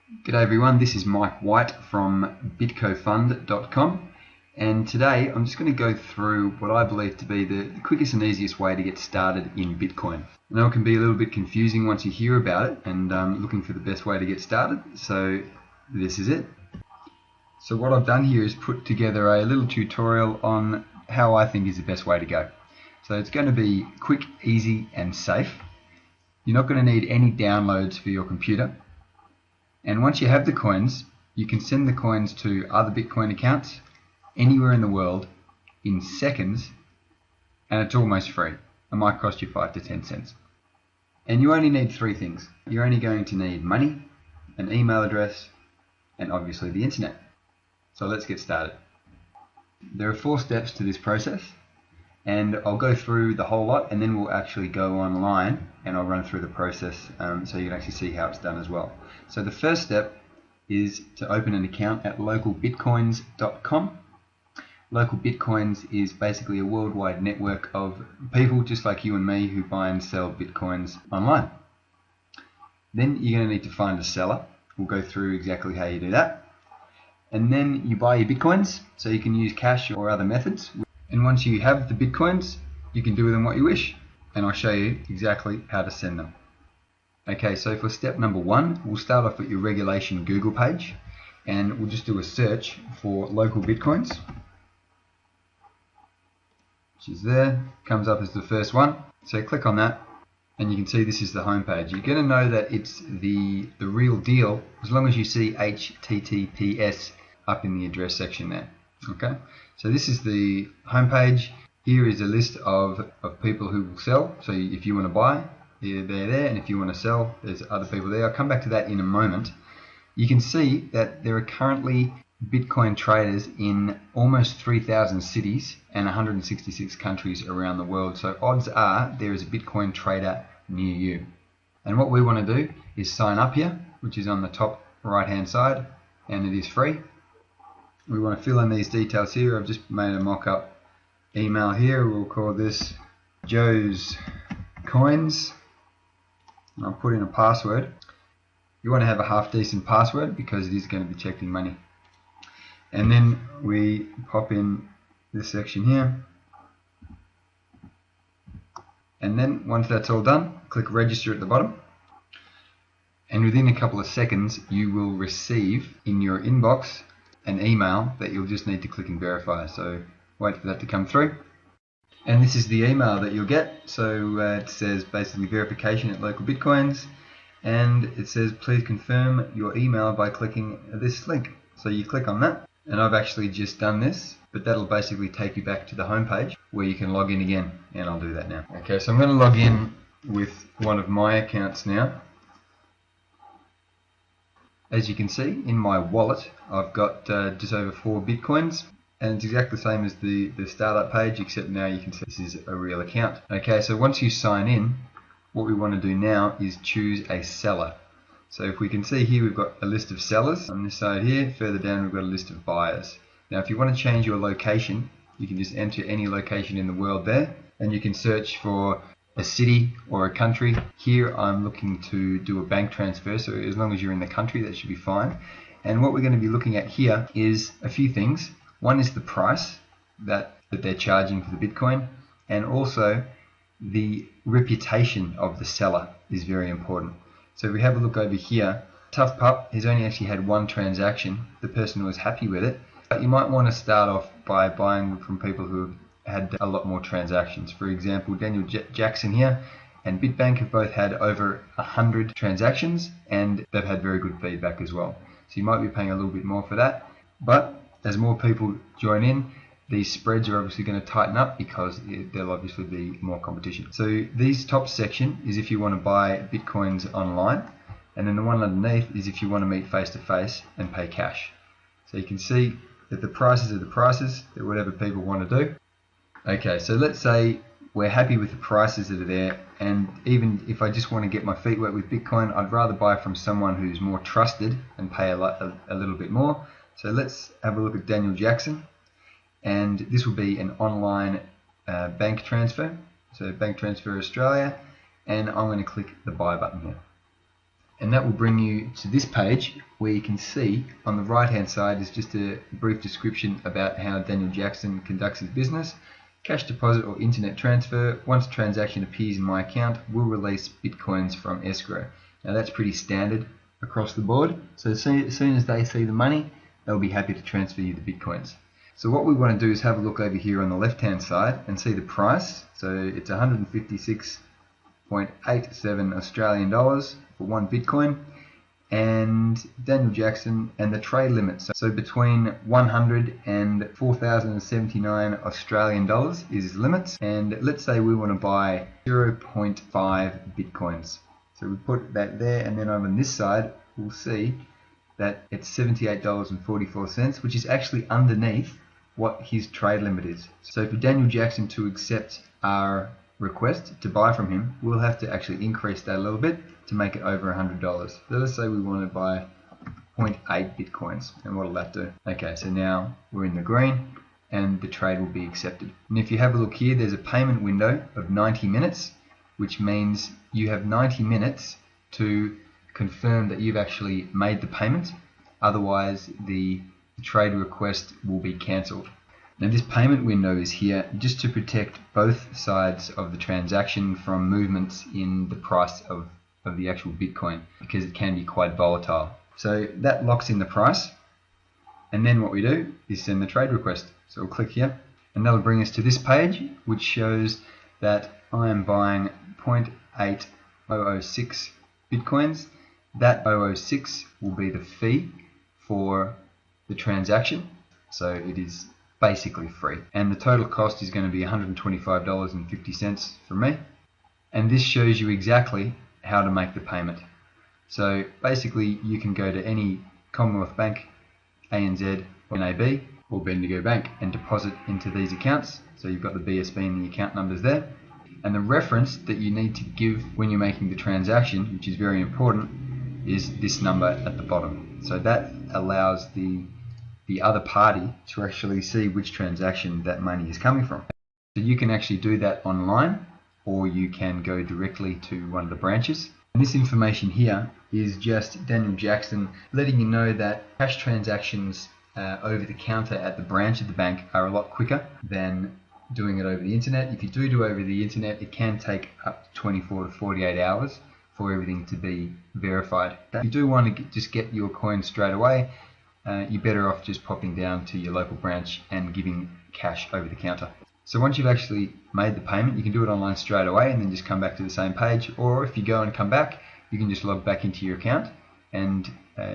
G'day everyone, this is Mike White from bitcofund.com, and today I'm just going to go through what I believe to be the quickest and easiest way to get started in Bitcoin. I know it can be a little bit confusing once you hear about it and looking for the best way to get started, so this is it. So what I've done here is put together a little tutorial on how I think is the best way to go. So it's going to be quick, easy and safe. You're not going to need any downloads for your computer. And once you have the coins, you can send the coins to other Bitcoin accounts anywhere in the world in seconds, and it's almost free. It might cost you 5 to 10 cents. And you only need three things. You're only going to need money, an email address, and obviously the internet. So let's get started. There are 4 steps to this process, and I'll go through the whole lot, and then we'll actually go online and I'll run through the process so you can actually see how it's done as well. So the first step is to open an account at localbitcoins.com. Local Bitcoins is basically a worldwide network of people just like you and me who buy and sell Bitcoins online. Then you're going to need to find a seller. We'll go through exactly how you do that. And then you buy your Bitcoins, so you can use cash or other methods. And once you have the Bitcoins, you can do with them what you wish. And I'll show you exactly how to send them. Okay, so for step number 1, we'll start off with your regulation Google page, and we'll just do a search for local Bitcoins, which is there, comes up as the first one. So click on that, and you can see this is the home page. You're going to know that it's the real deal as long as you see HTTPS up in the address section there. Okay, so this is the home page. Here is a list of people who will sell. So if you want to buy, they're there, and if you want to sell, there's other people there. I'll come back to that in a moment. You can see that there are currently Bitcoin traders in almost 3,000 cities and 166 countries around the world. So odds are there is a Bitcoin trader near you. And what we want to do is sign up here, which is on the top right hand side, and it is free. We want to fill in these details here. I've just made a mock-up email here. We'll call this Joe's Coins. I'll put in a password. You want to have a half decent password because it is going to be checked in money. And then we pop in this section here. And then once that's all done, click register at the bottom. And within a couple of seconds, you will receive in your inbox an email that you'll just need to click and verify. So wait for that to come through. And this is the email that you'll get. So it says basically verification at local Bitcoins, and it says please confirm your email by clicking this link. So you click on that, and I've actually just done this, but that'll basically take you back to the home page where you can log in again, and I'll do that now. Okay, so I'm going to log in with one of my accounts now. As you can see, in my wallet, I've got just over 4 Bitcoins, and it's exactly the same as the startup page, except now you can see this is a real account. Okay, so once you sign in, what we want to do now is choose a seller. So if we can see here, we've got a list of sellers on this side here. Further down, we've got a list of buyers. Now, if you want to change your location, you can just enter any location in the world there, and you can search for a city or a country. Here I'm looking to do a bank transfer, so as long as you're in the country, that should be fine. And what we're going to be looking at here is a few things. One is the price that they're charging for the Bitcoin, and also the reputation of the seller is very important. So if we have a look over here, Tough Pup has only actually had 1 transaction. The person was happy with it. But you might want to start off by buying from people who have had a lot more transactions. For example, Daniel Jackson here and Bitbank have both had over 100 transactions, and they've had very good feedback as well. So you might be paying a little bit more for that, but as more people join in, these spreads are obviously going to tighten up because there'll obviously be more competition. So this top section is if you want to buy Bitcoins online, and then the one underneath is if you want to meet face to face and pay cash. So you can see that the prices are the prices, that whatever people want to do. Okay, so let's say we're happy with the prices that are there, and even if I just want to get my feet wet with Bitcoin, I'd rather buy from someone who's more trusted and pay a little bit more. So let's have a look at Daniel Jackson, and this will be an online bank transfer. So Bank Transfer Australia, and I'm going to click the buy button here. And that will bring you to this page where you can see on the right hand side is just a brief description about how Daniel Jackson conducts his business. Cash deposit or internet transfer. Once a transaction appears in my account, will release bitcoins from escrow. Now that's pretty standard across the board. So as soon as they see the money, they'll be happy to transfer you the bitcoins. So what we want to do is have a look over here on the left hand side and see the price. So it's 156.87 Australian dollars for 1 Bitcoin, and Daniel Jackson and the trade limit. So between 100 and 4,079 Australian dollars is his limits, and let's say we want to buy 0.5 Bitcoins. So we put that there, and then on this side we'll see that it's $78.44, which is actually underneath what his trade limit is. So for Daniel Jackson to accept our request to buy from him, we'll have to actually increase that a little bit to make it over $100. So let's say we want to buy 0.8 Bitcoins, and what'll that do? Okay, so now we're in the green and the trade will be accepted. And if you have a look here, there's a payment window of 90 minutes, which means you have 90 minutes to confirm that you've actually made the payment. Otherwise, the trade request will be cancelled. Now this payment window is here just to protect both sides of the transaction from movements in the price of the actual Bitcoin, because it can be quite volatile. So that locks in the price, and then what we do is send the trade request. So we'll click here, and that'll bring us to this page, which shows that I am buying 0.8006 Bitcoins. That 006 will be the fee for the transaction, so it is basically free, and the total cost is going to be $125.50 for me. And this shows you exactly how to make the payment. So basically you can go to any Commonwealth Bank, ANZ, or NAB, or Bendigo Bank and deposit into these accounts. So you've got the BSB and the account numbers there, and the reference that you need to give when you're making the transaction, which is very important, is this number at the bottom. So that allows the other party to actually see which transaction that money is coming from. So you can actually do that online, or you can go directly to one of the branches. And this information here is just Daniel Jackson letting you know that cash transactions over the counter at the branch of the bank are a lot quicker than doing it over the internet. If you do over the internet, it can take up to 24 to 48 hours for everything to be verified. If you do want to just get your coin straight away, you're better off just popping down to your local branch and giving cash over the counter. So once you've actually made the payment, you can do it online straight away and then just come back to the same page, or if you go and come back, you can just log back into your account, and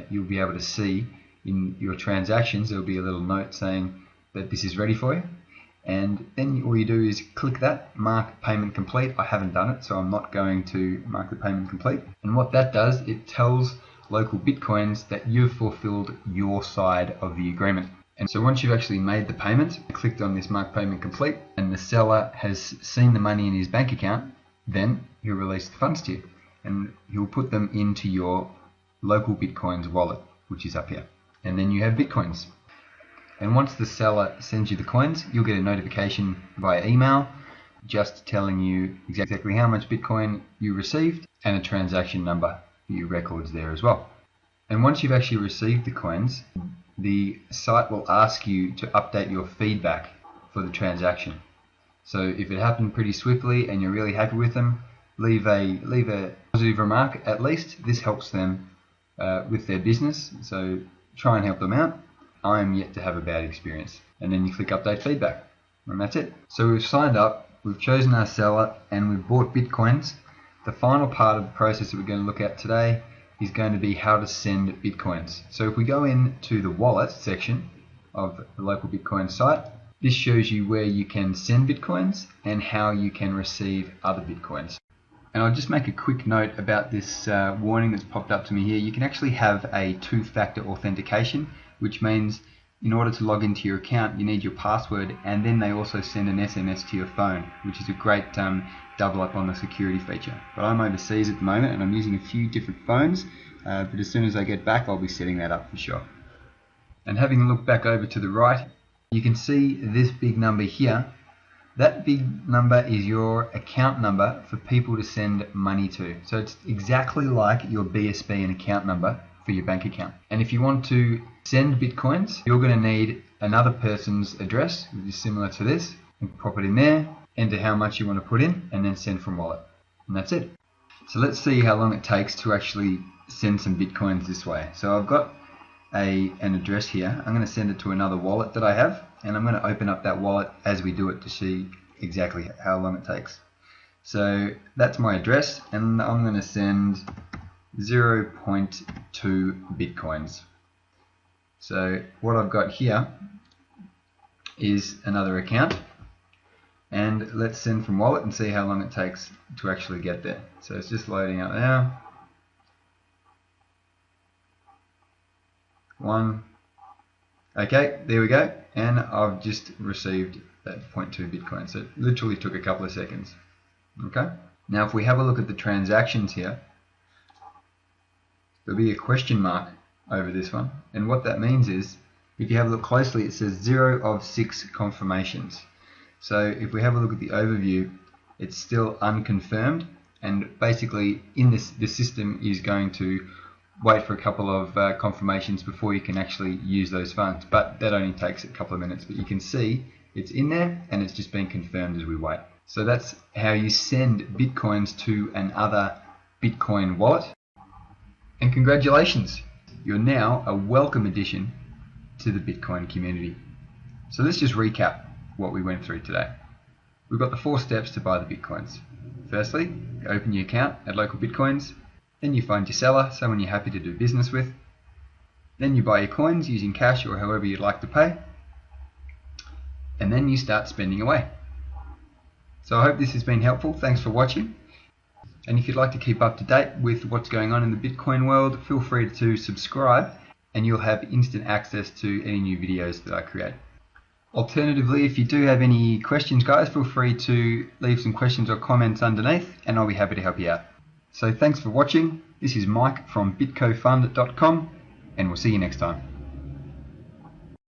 you'll be able to see in your transactions, there'll be a little note saying that this is ready for you, and then all you do is click that, mark payment complete. I haven't done it, so I'm not going to mark the payment complete. And what that does, it tells local Bitcoins that you've fulfilled your side of the agreement. And so once you've actually made the payment, clicked on this mark payment complete, and the seller has seen the money in his bank account, then he'll release the funds to you, and he'll put them into your local Bitcoins wallet, which is up here. And then you have Bitcoins. And once the seller sends you the coins, you'll get a notification via email just telling you exactly how much Bitcoin you received and a transaction number for your records there as well. And once you've actually received the coins, the site will ask you to update your feedback for the transaction. So if it happened pretty swiftly and you're really happy with them, leave a positive remark at least. This helps them with their business, so try and help them out. I am yet to have a bad experience. And then you click update feedback, and that's it. So we've signed up, we've chosen our seller, and we've bought Bitcoins. The final part of the process that we're going to look at today is going to be how to send Bitcoins. So if we go into the wallet section of the local Bitcoin site, this shows you where you can send Bitcoins and how you can receive other Bitcoins. And I'll just make a quick note about this warning that's popped up to me here. You can actually have a two-factor authentication, which means in order to log into your account, you need your password, and then they also send an SMS to your phone, which is a great double up on the security feature. But I'm overseas at the moment and I'm using a few different phones, but as soon as I get back, I'll be setting that up for sure. And having a look back over to the right, you can see this big number here That big number is your account number for people to send money to. So it's exactly like your BSB and account number for your bank account. And if you want to send Bitcoins, you're going to need another person's address, which is similar to this, and pop it in there, enter how much you want to put in, and then send from wallet. And that's it. So let's see how long it takes to actually send some Bitcoins this way. So I've got an address here. I'm going to send it to another wallet that I have, and I'm going to open up that wallet as we do it to see exactly how long it takes. So that's my address, and I'm going to send 0.2 Bitcoins. So what I've got here is another account, and let's send from wallet and see how long it takes to actually get there. So it's just loading up now. Okay, there we go, and I've just received that 0.2 Bitcoin. So it literally took a couple of seconds. Okay, now if we have a look at the transactions here, there'll be a question mark over this one, and what that means is, if you have a look closely, it says 0 of 6 confirmations. So if we have a look at the overview, it's still unconfirmed, and basically in this, the system is going to wait for a couple of confirmations before you can actually use those funds, but that only takes a couple of minutes. But you can see it's in there and it's just been confirmed as we wait. So that's how you send Bitcoins to another Bitcoin wallet. And congratulations, you're now a welcome addition to the Bitcoin community. So let's just recap what we went through today. We've got the 4 steps to buy the Bitcoins. Firstly, you open your account at Local Bitcoins. Then you find your seller, someone you're happy to do business with. Then you buy your coins using cash or however you'd like to pay. And then you start spending away. So I hope this has been helpful. Thanks for watching. And if you'd like to keep up to date with what's going on in the Bitcoin world, feel free to subscribe and you'll have instant access to any new videos that I create. Alternatively, if you do have any questions, guys, feel free to leave some questions or comments underneath and I'll be happy to help you out. So thanks for watching. This is Mike from bitcofund.com, and we'll see you next time.